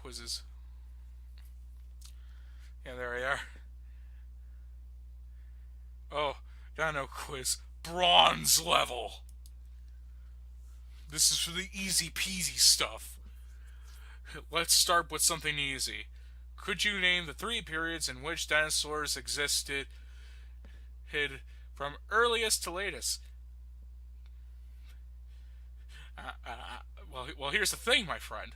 quizzes. Yeah, there we are. Oh, Dino quiz. Bronze level. This is for the easy peasy stuff. Let's start with something easy. Could you name the three periods in which dinosaurs existed from earliest to latest? Well, here's the thing, my friend.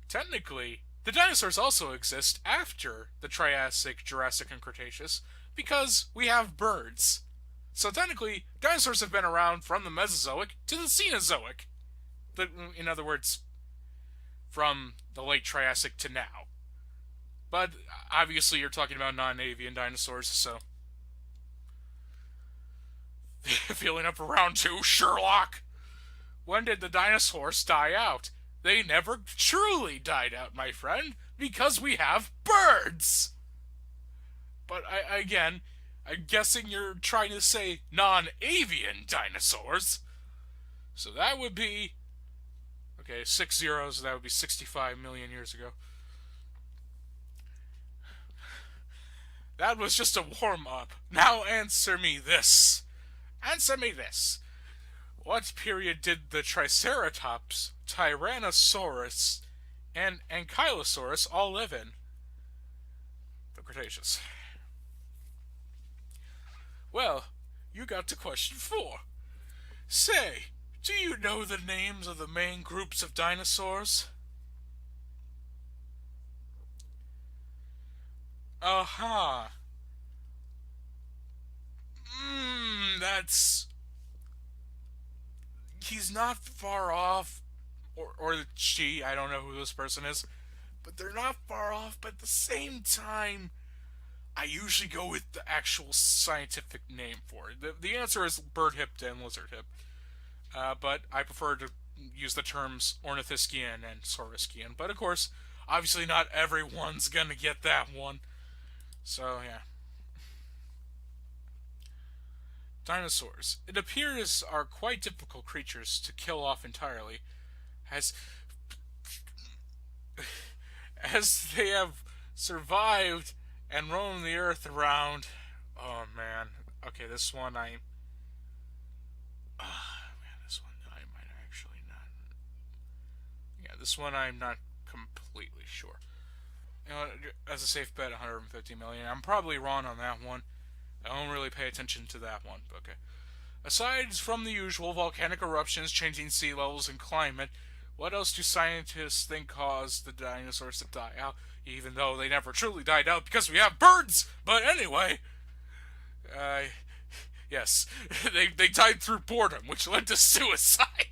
Technically, the dinosaurs also exist after the Triassic, Jurassic, and Cretaceous because we have birds. So technically, dinosaurs have been around from the Mesozoic to the Cenozoic. In other words, from the late Triassic to now. But obviously, you're talking about non-avian dinosaurs, so. Feeling up for round two, Sherlock? When did the dinosaurs die out? They never truly died out, my friend, because we have birds! But again, I'm guessing you're trying to say non-avian dinosaurs. So that would be... Okay, 6 zeros, that would be 65 million years ago. That was just a warm-up. Now answer me this. Answer me this. What period did the Triceratops, Tyrannosaurus, and Ankylosaurus all live in? The Cretaceous. Well, you got to question 4. Say, do you know the names of the main groups of dinosaurs? Aha. That's... He's not far off, or she, I don't know who this person is, but they're not far off, but at the same time, I usually go with the actual scientific name for it. The answer is bird hipped and lizard hip, but I prefer to use the terms ornithischian and saurischian, but of course, obviously not everyone's gonna get that one, so yeah. Dinosaurs. It appears are quite difficult creatures to kill off entirely, as as they have survived and roamed the earth around. Oh man. Okay, this one I. Man, this one I might actually not. Yeah, this one I'm not completely sure. You know, as a safe bet, 150 million. I'm probably wrong on that one. I don't really pay attention to that one. Okay. Aside from the usual volcanic eruptions, changing sea levels, and climate, what else do scientists think caused the dinosaurs to die out? Even though they never truly died out because we have birds! But anyway, yes, they died through boredom, which led to suicide.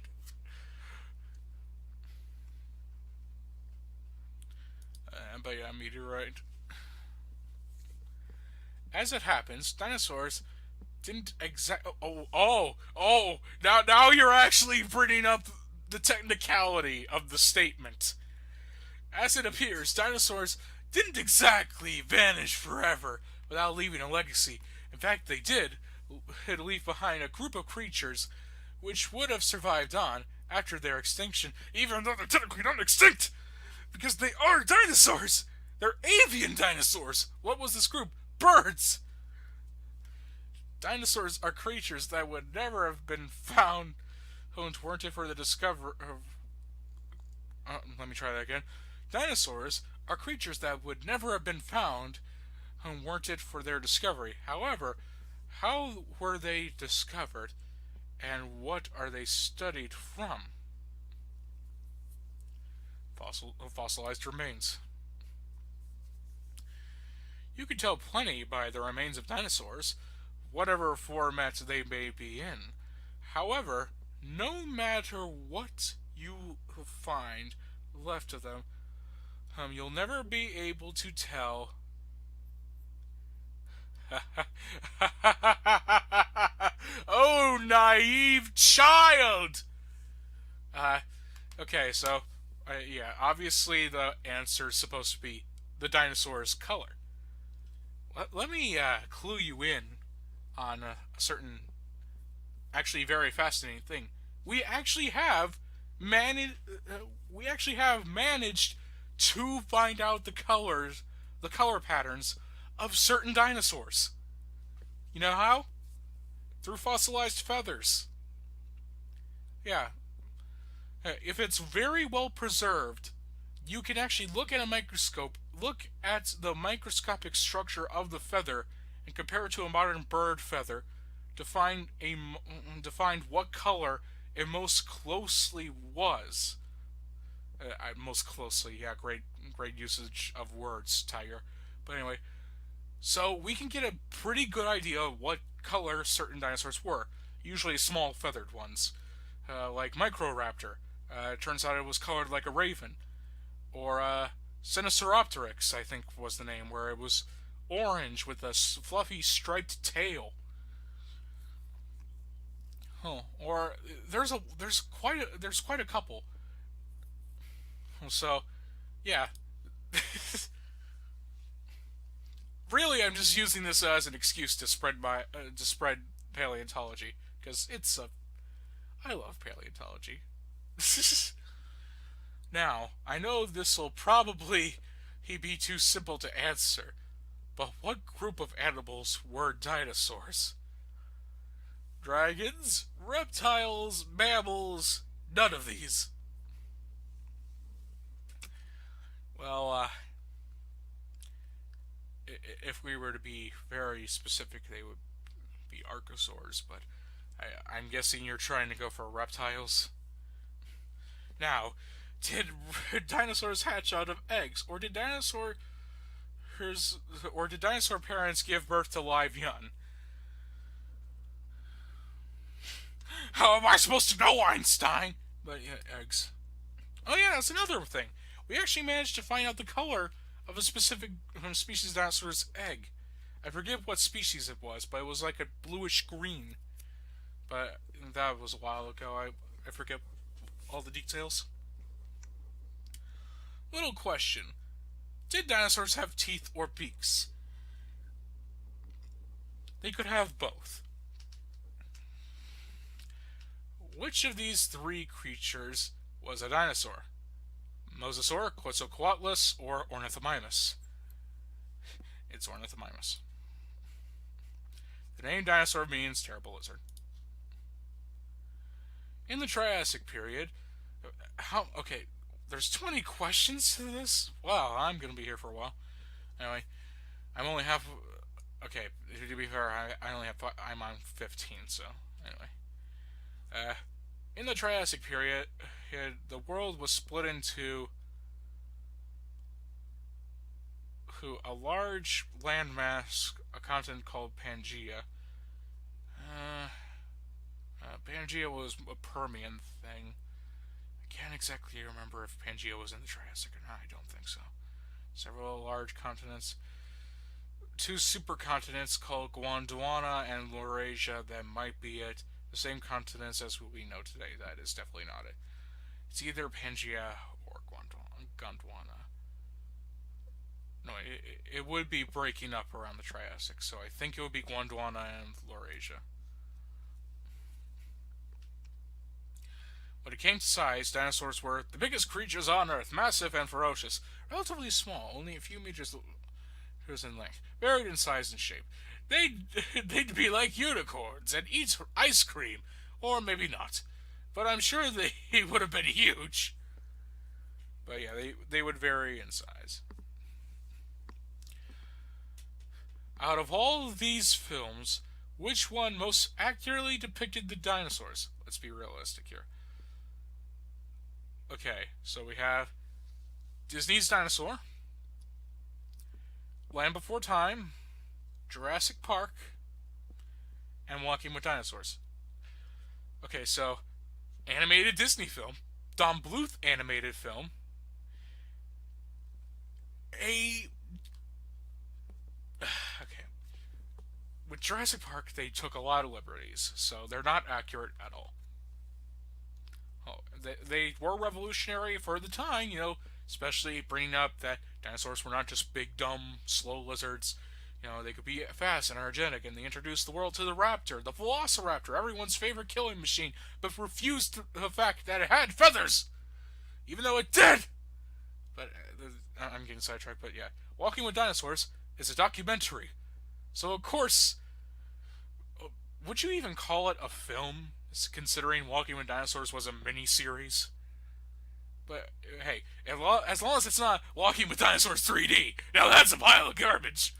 But yeah, meteorite. As it happens, dinosaurs didn't now you're actually bringing up the technicality of the statement. As it appears, dinosaurs didn't exactly vanish forever without leaving a legacy. In fact, they did leave behind a group of creatures which would have survived on after their extinction, even though they're technically not extinct, because they are dinosaurs. They're avian dinosaurs. What was this group? Birds. Dinosaurs are creatures that would never have been found weren't it for the discovery of... let me try that again. Dinosaurs are creatures that would never have been found weren't it for their discovery. However, how were they discovered, and what are they studied from? Fossilized remains. You can tell plenty by the remains of dinosaurs, whatever format they may be in. However, no matter what you find left of them, you'll never be able to tell. Oh, naive child! Okay, so, yeah, obviously the answer is supposed to be the dinosaur's color. Let me clue you in on a certain, actually very fascinating thing. We actually have managed to find out the color patterns of certain dinosaurs. You know how? Through fossilized feathers. Yeah. If it's very well preserved, you can actually look at a microscope, look at the microscopic structure of the feather, and compare it to a modern bird feather to find what color it most closely was. Most closely, yeah, great usage of words, Tiger. But anyway, so we can get a pretty good idea of what color certain dinosaurs were. Usually small feathered ones, like Microraptor. It turns out it was colored like a raven. Or Sinosauropteryx, I think was the name, where it was orange with a fluffy striped tail. Oh, or there's quite a couple. So, yeah. Really, I'm just using this as an excuse to spread paleontology because I love paleontology. Now, I know this will probably be too simple to answer, but what group of animals were dinosaurs? Dragons, reptiles, mammals, none of these. Well, if we were to be very specific, they would be archosaurs, but I'm guessing you're trying to go for reptiles. Now, did dinosaurs hatch out of eggs, or did dinosaur parents give birth to live young? How am I supposed to know, Einstein? But yeah, eggs. Oh yeah, that's another thing. We actually managed to find out the color of a specific species dinosaur's egg. I forget what species it was, but it was like a bluish green. But that was a while ago. I forget all the details. Little question. Did dinosaurs have teeth or beaks? They could have both. Which of these three creatures was a dinosaur? Mosasaur, Quetzalcoatlus, or Ornithomimus? It's Ornithomimus. The name dinosaur means terrible lizard. In the Triassic period, okay, there's 20 questions to this? Wow, I'm going to be here for a while. Anyway, I'm only half, okay, to be fair, I'm on 15, so, anyway. In the Triassic period, the world was split into a large landmass, a continent called Pangaea. Pangaea was a Permian thing. I can't exactly remember if Pangaea was in the Triassic or not. I don't think so. Several large continents. Two supercontinents called Gondwana and Laurasia. That might be it. The same continents as what we know today. That is definitely not it. It's either Pangaea or Gondwana. No, it would be breaking up around the Triassic, so I think it would be Gondwana and Laurasia. When it came to size, dinosaurs were the biggest creatures on Earth, massive and ferocious, relatively small, only a few meters in length, varied in size and shape. They'd be like unicorns and eat ice cream, or maybe not. But I'm sure they would have been huge. But yeah, they would vary in size. Out of all of these films, which one most accurately depicted the dinosaurs? Let's be realistic here. Okay, so we have Disney's Dinosaur, Land Before Time, Jurassic Park, and Walking with Dinosaurs. Okay, so animated Disney film, Don Bluth animated film, okay. With Jurassic Park, they took a lot of liberties, so they're not accurate at all. Oh, they were revolutionary for the time, especially bringing up that dinosaurs were not just big, dumb, slow lizards. They could be fast and energetic, and they introduced the world to the raptor, the velociraptor, everyone's favorite killing machine, but refused the fact that it had feathers, even though it did. But I'm getting sidetracked, but yeah. Walking with Dinosaurs is a documentary. So, of course, would you even call it a film, considering Walking with Dinosaurs was a mini-series? But, hey, as long as it's not Walking with Dinosaurs 3D, now that's a pile of garbage!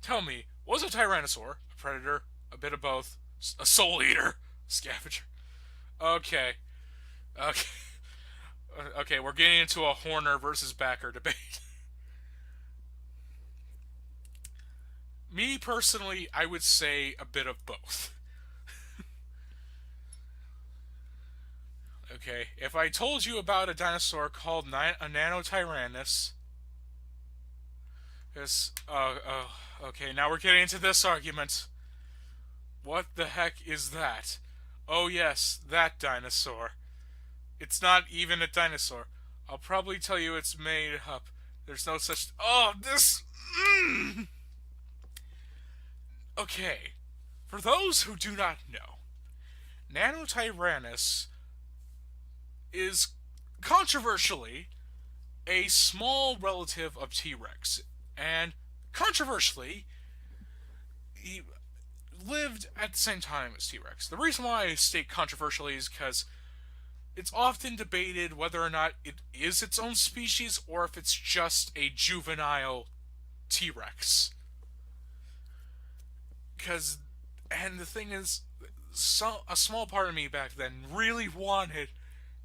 Tell me, was a Tyrannosaur a predator, a bit of both, a soul eater, scavenger? Okay, okay, okay, we're getting into a Horner versus Backer debate. Me personally, I would say a bit of both. Okay, if I told you about a dinosaur called a Nanotyrannus, this, okay, now we're getting into this argument. What the heck is that? Oh yes, that dinosaur. It's not even a dinosaur. I'll probably tell you it's made up. There's no such. Oh, this. Okay. For those who do not know, Nanotyrannus is controversially a small relative of T Rex. And controversially, he lived at the same time as T Rex. The reason why I state controversially is because it's often debated whether or not it is its own species or if it's just a juvenile T Rex. Because, and the thing is, a small part of me back then really wanted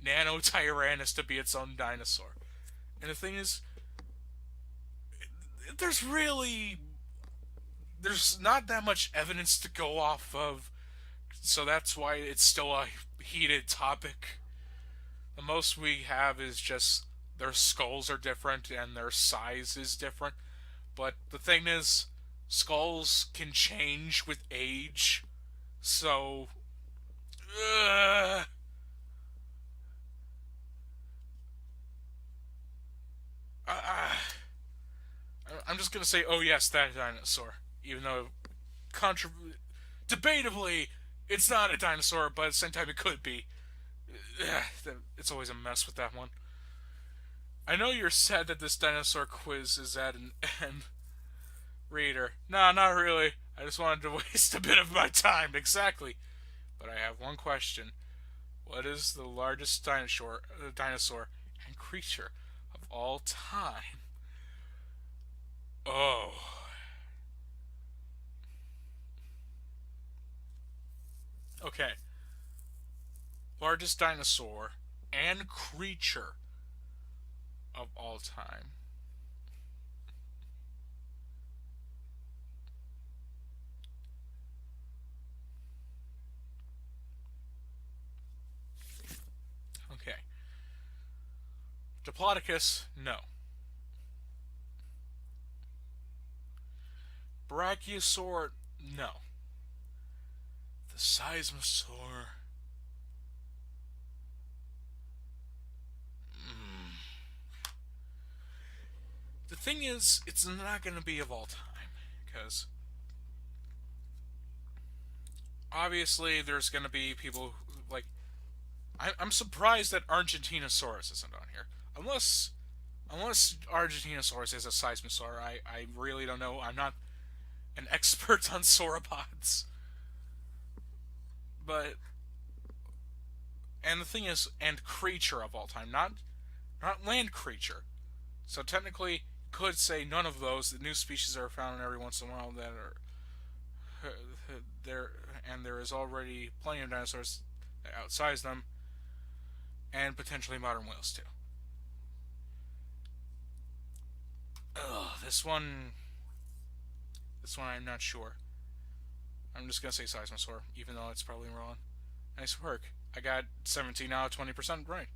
Nanotyrannus to be its own dinosaur. And the thing is, there's not that much evidence to go off of, so that's why it's still a heated topic. The most we have is just their skulls are different and their size is different. But the thing is, skulls can change with age, so I'm just gonna say, oh yes, that dinosaur, even though debatably it's not a dinosaur, but at the same time it could be. It's always a mess with that one. I know you're sad that this dinosaur quiz is at an end, reader. Nah, not really. I just wanted to waste a bit of my time, exactly. But I have one question. What is the largest dinosaur and creature of all time? Oh. Okay. Largest dinosaur and creature of all time. Okay. Diplodocus, no. Brachiosaur, no. The Seismosaur. The thing is, it's not going to be of all time, because obviously there's going to be people like. I'm surprised that Argentinosaurus isn't on here, unless Argentinosaurus is a Seismosaur. I really don't know. I'm not an expert on sauropods, but and the thing is, and creature of all time, not land creature. So technically, could say none of those. The new species are found every once in a while that are there, and there is already plenty of dinosaurs that outsize them, and potentially modern whales too. Ugh, this one I'm not sure. I'm just gonna say Seismosaur, even though it's probably wrong. Nice work. I got 17 out of 20% right.